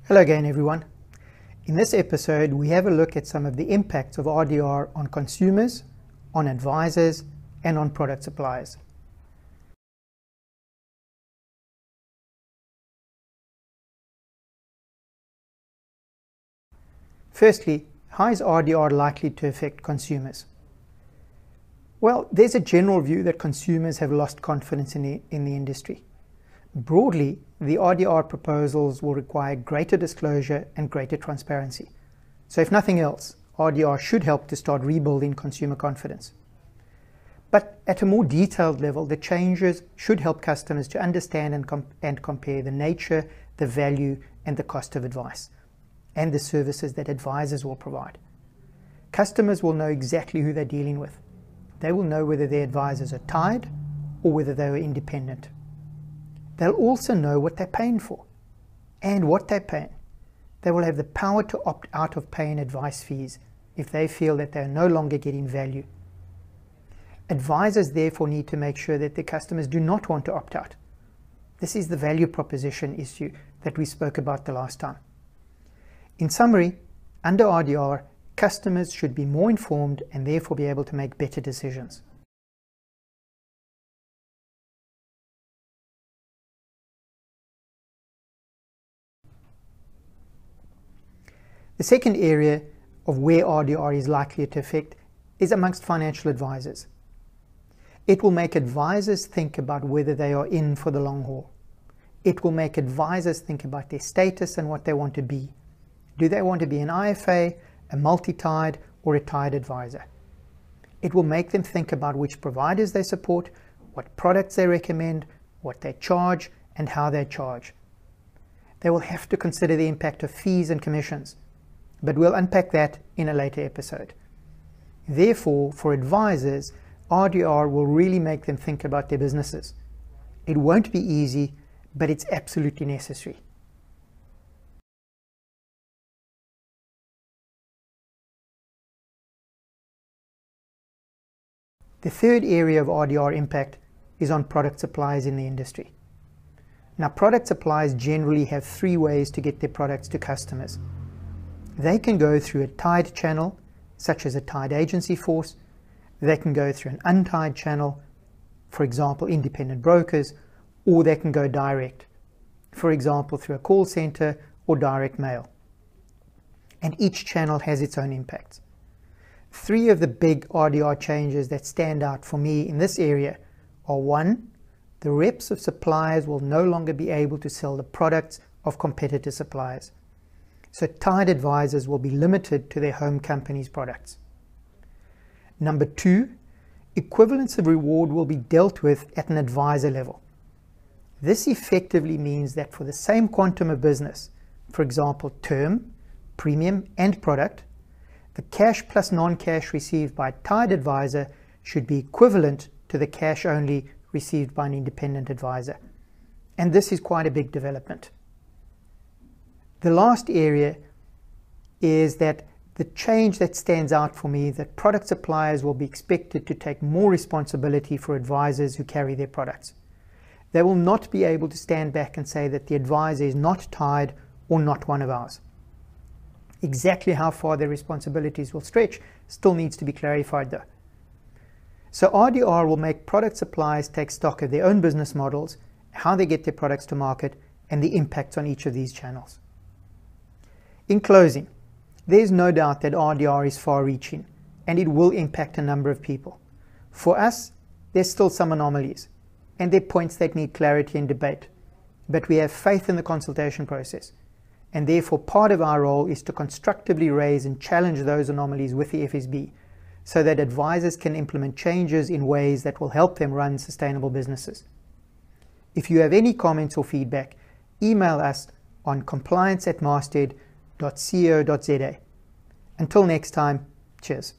Hello again, everyone. In this episode, we have a look at some of the impacts of RDR on consumers, on advisors, and on product suppliers. Firstly, how is RDR likely to affect consumers? Well, there's a general view that consumers have lost confidence in the industry. Broadly, the RDR proposals will require greater disclosure and greater transparency. So if nothing else, RDR should help to start rebuilding consumer confidence. But at a more detailed level, the changes should help customers to understand and compare the nature, the value, and the cost of advice, and the services that advisors will provide. Customers will know exactly who they're dealing with. They will know whether their advisors are tied or whether they are independent. They'll also know what they're paying for and what they're paying. They will have the power to opt out of paying advice fees if they feel that they're no longer getting value. Advisors therefore need to make sure that their customers do not want to opt out. This is the value proposition issue that we spoke about the last time. In summary, under RDR, customers should be more informed and therefore be able to make better decisions. The second area of where RDR is likely to affect is amongst financial advisors. It will make advisors think about whether they are in for the long haul. It will make advisors think about their status and what they want to be. Do they want to be an IFA, a multi-tied, or a tied advisor? It will make them think about which providers they support, what products they recommend, what they charge, and how they charge. They will have to consider the impact of fees and commissions, but we'll unpack that in a later episode. Therefore, for advisors, RDR will really make them think about their businesses. It won't be easy, but it's absolutely necessary. The third area of RDR impact is on product suppliers in the industry. Now, product suppliers generally have three ways to get their products to customers. They can go through a tied channel, such as a tied agency force. They can go through an untied channel, for example, independent brokers, or they can go direct, for example, through a call center or direct mail. And each channel has its own impacts. Three of the big RDR changes that stand out for me in this area are: one, the reps of suppliers will no longer be able to sell the products of competitor suppliers. So tied advisors will be limited to their home company's products. Number two, equivalence of reward will be dealt with at an advisor level. This effectively means that for the same quantum of business, for example, term, premium, and product, the cash plus non-cash received by a tied advisor should be equivalent to the cash only received by an independent advisor. And this is quite a big development. The last area is that the change that stands out for me, that product suppliers will be expected to take more responsibility for advisors who carry their products. They will not be able to stand back and say that the advisor is not tied or not one of ours. Exactly how far their responsibilities will stretch still needs to be clarified though. So RDR will make product suppliers take stock of their own business models, how they get their products to market, and the impacts on each of these channels. In closing, there's no doubt that RDR is far-reaching and it will impact a number of people. For us, there's still some anomalies and there are points that need clarity and debate, but we have faith in the consultation process, and therefore part of our role is to constructively raise and challenge those anomalies with the FSB so that advisors can implement changes in ways that will help them run sustainable businesses. If you have any comments or feedback, email us on compliance@masthead.co.za. Until next time, cheers.